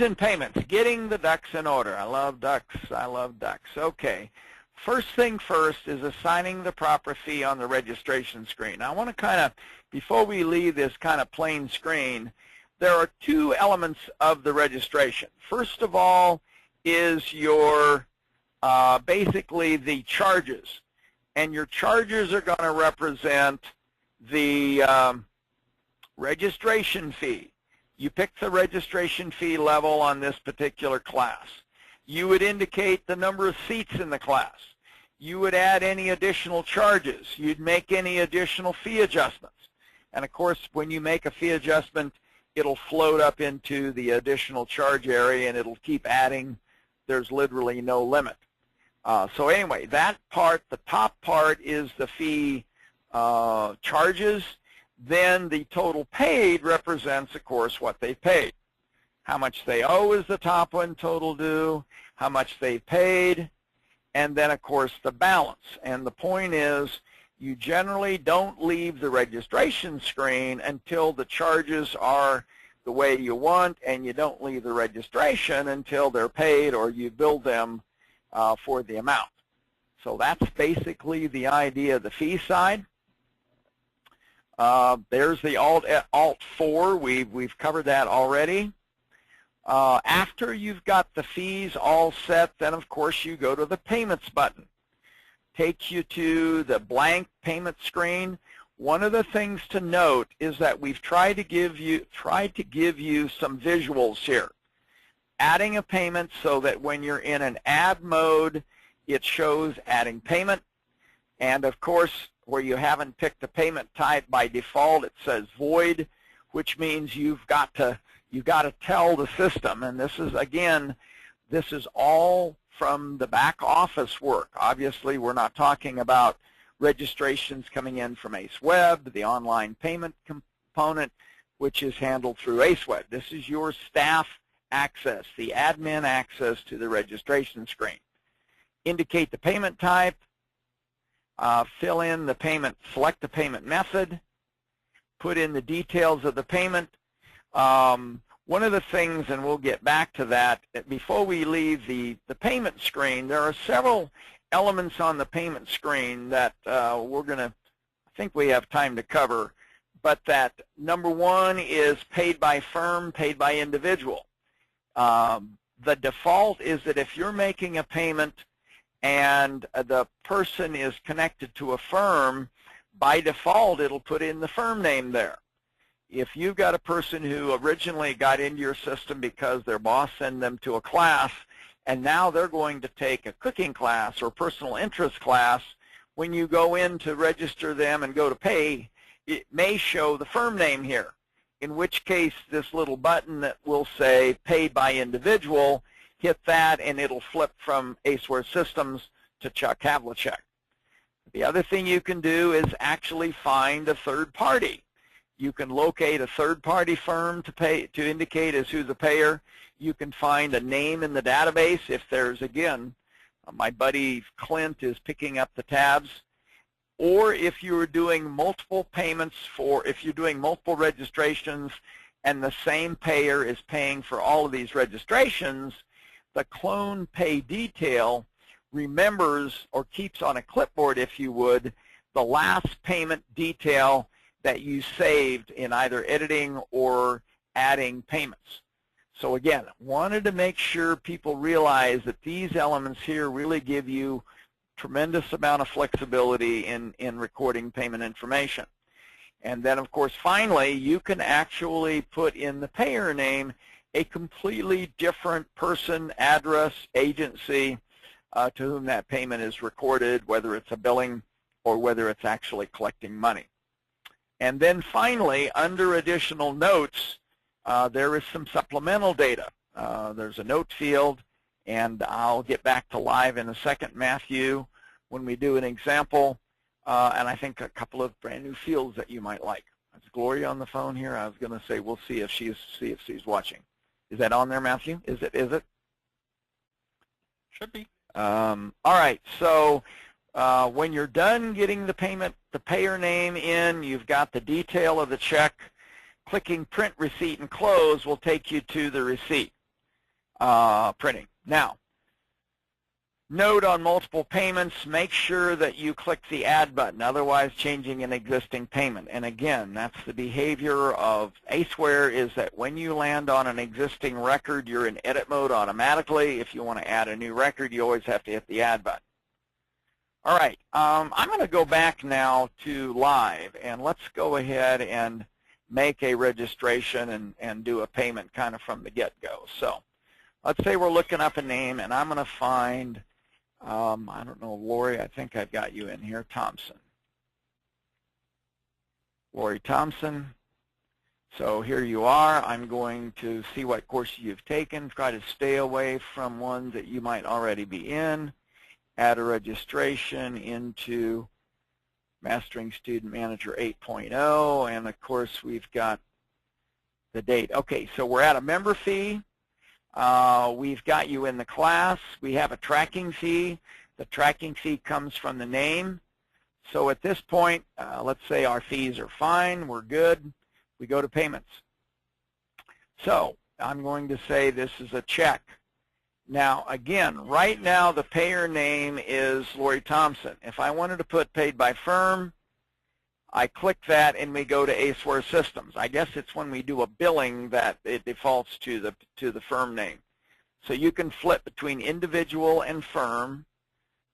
Fees and payments, getting the ducks in order. I love ducks. I love ducks. Okay. First thing first is assigning the proper fee on the registration screen. Now, I want to kind of, before we leave this kind of plain screen, there are two elements of the registration. First of all is your, basically the charges. And your charges are going to represent the registration fee. You pick the registration fee level on this particular class. You would indicate the number of seats in the class. You would add any additional charges. You'd make any additional fee adjustments. And of course, when you make a fee adjustment, it'll float up into the additional charge area and it'll keep adding. There's literally no limit. So anyway, that part, the top part is the fee charges. Then the total paid represents, of course, what they paid. How much they owe is the top one, total due, how much they paid, and then, of course, the balance. And the point is, you generally don't leave the registration screen until the charges are the way you want, and you don't leave the registration until they're paid or you bill them for the amount. So that's basically the idea of the fee side. There's the Alt 4. We've covered that already. After you've got the fees all set, then of course you go to the payments button. Takes you to the blank payment screen. One of the things to note is that we've tried to give you some visuals here. Adding a payment so that when you're in an add mode, it shows adding payment. And of course, where you haven't picked a payment type by default, it says void, which means you've got to tell the system. And this is, again, this is all from the back office work. Obviously, we're not talking about registrations coming in from ACEware, the online payment component, which is handled through ACEware. This is your staff access, the admin access to the registration screen. Indicate the payment type, fill in the payment, select the payment method, put in the details of the payment. One of the things, and we'll get back to that, before we leave the payment screen, there are several elements on the payment screen that we're going to, I think we have time to cover, but that number one is paid by firm, paid by individual. The default is that if you're making a payment and the person is connected to a firm, by default it'll put in the firm name there. If you've got a person who originally got into your system because their boss sent them to a class and now they're going to take a cooking class or personal interest class, when you go in to register them and go to pay, it may show the firm name here, in which case this little button that will say paid by individual, hit that and it'll flip from ACEware Systems to Chuck Havlicek. The other thing you can do is actually find a third party. You can locate a third-party firm to indicate as who the payer. You can find a name in the database if there's, again, my buddy Clint is picking up the tabs. Or if you're doing multiple payments if you're doing multiple registrations and the same payer is paying for all of these registrations, the clone pay detail remembers or keeps on a clipboard, if you would, the last payment detail that you saved in either editing or adding payments. So again, wanted to make sure people realize that these elements here really give you tremendous amount of flexibility in recording payment information. And then, of course, finally, you can actually put in the payer name a completely different person, address, agency to whom that payment is recorded, whether it's a billing or whether it's actually collecting money. And then finally, under additional notes, there is some supplemental data. There's a note field, and I'll get back to live in a second, Matthew, when we do an example, and I think a couple of brand new fields that you might like. Is Gloria on the phone here? I was going to say we'll see if she's watching. Is that on there, Matthew? Is it? Should be. All right. So when you're done getting the payment, the payer name in, you've got the detail of the check. Clicking print receipt and close will take you to the receipt. printing. Now, note on multiple payments, make sure that you click the Add button, otherwise changing an existing payment. And again, that's the behavior of ACEware, is that when you land on an existing record, you're in edit mode automatically. If you want to add a new record, you always have to hit the Add button. All right, I'm going to go back now to live, and let's go ahead and make a registration and do a payment kind of from the get-go. So let's say we're looking up a name, and I'm going to find, I don't know, Lori, I think I've got you in here, Thompson. Lori Thompson. So here you are. I'm going to see what course you've taken, try to stay away from ones that you might already be in. Add a registration into Mastering Student Manager 8.0, and of course we've got the date. Okay, so we're at a member fee. We've got you in the class. We have a tracking fee. The tracking fee comes from the name. So at this point, let's say our fees are fine, we're good. We go to payments. So I'm going to say this is a check. Now, again, right now the payer name is Lori Thompson. If I wanted to put paid by firm, I click that and we go to ACEware Systems. I guess it's when we do a billing that it defaults to the firm name. So you can flip between individual and firm,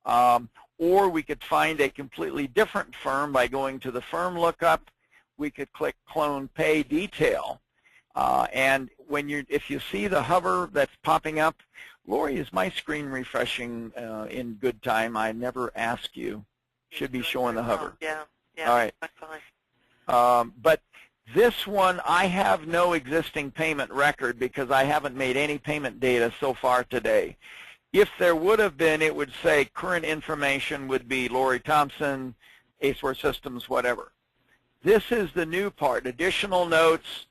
or we could find a completely different firm by going to the firm lookup. We could click Clone Pay Detail, and if you see the hover that's popping up, Lori, is my screen refreshing in good time? I never ask you. Should be showing the hover. Yeah. All right. That's fine. But this one, I have no existing payment record because I haven't made any payment data so far today. If there would have been, it would say current information would be Lori Thompson, ACEware Systems, whatever. This is the new part, additional notes,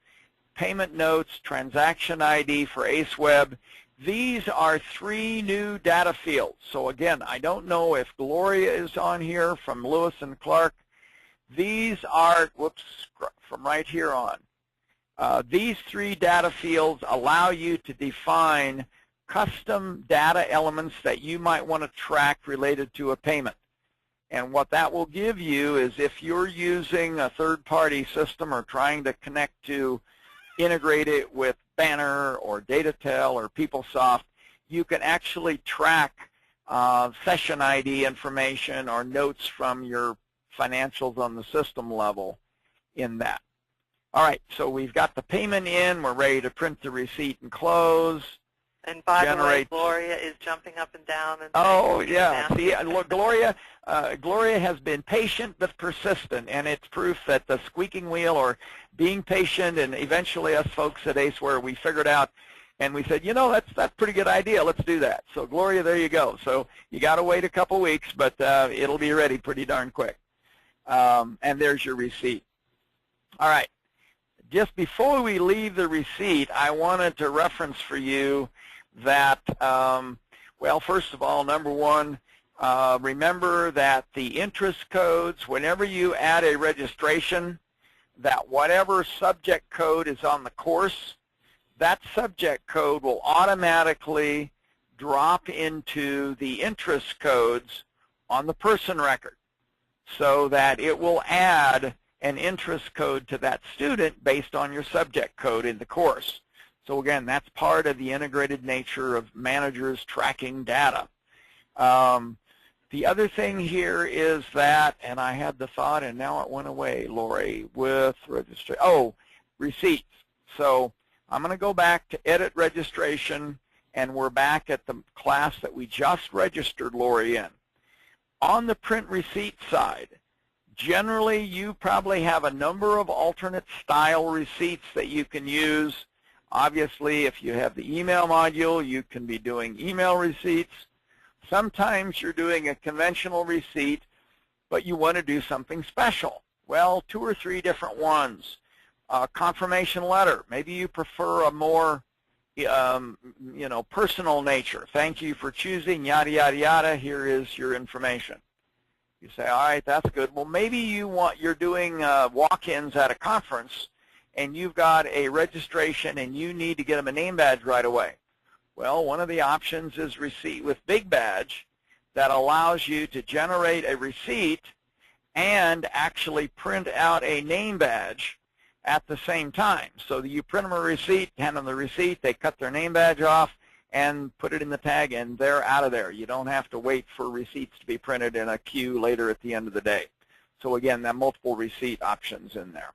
payment notes, transaction ID for ACEweb. These are 3 new data fields. So again, I don't know if Gloria is on here from Lewis and Clark. These are, whoops, from right here on. These 3 data fields allow you to define custom data elements that you might want to track related to a payment. And what that will give you is if you're using a third-party system or trying to connect to integrate it with Banner or DataTel or PeopleSoft, you can actually track session ID information or notes from your financials on the system level in that. All right, so we've got the payment in. We're ready to print the receipt and close. And by the way, Gloria is jumping up and down. And oh, yeah. See, look, Gloria has been patient but persistent, and it's proof that the squeaking wheel or being patient, and eventually us folks at ACEware, we figured out, and we said, you know, that's a pretty good idea. Let's do that. So, Gloria, there you go. So you got to wait a couple weeks, but it'll be ready pretty darn quick. And there's your receipt. All right. Just before we leave the receipt, I wanted to reference for you that, well, first of all, number one, remember that the interest codes, whenever you add a registration, that whatever subject code is on the course, that subject code will automatically drop into the interest codes on the person record, so that it will add an interest code to that student based on your subject code in the course. So again, that's part of the integrated nature of managers tracking data. The other thing here is that, and I had the thought and now it went away, Lori, with registration. Oh, receipts. So I'm going to go back to edit registration, and we're back at the class that we just registered Lori in. On the print receipt side, generally you probably have a number of alternate style receipts that you can use. Obviously, if you have the email module, you can be doing email receipts. Sometimes you're doing a conventional receipt, but you want to do something special. Well, 2 or 3 different ones. Confirmation letter. Maybe you prefer a more, personal nature. Thank you for choosing, yada, yada, yada. Here is your information. You say, all right, that's good. Well, maybe you're doing walk-ins at a conference, and you've got a registration, and you need to get them a name badge right away. Well, one of the options is receipt with Big Badge that allows you to generate a receipt and actually print out a name badge at the same time. So you print them a receipt, hand them the receipt, they cut their name badge off and put it in the tag, and they're out of there. You don't have to wait for receipts to be printed in a queue later at the end of the day. So again, that multiple receipt options in there.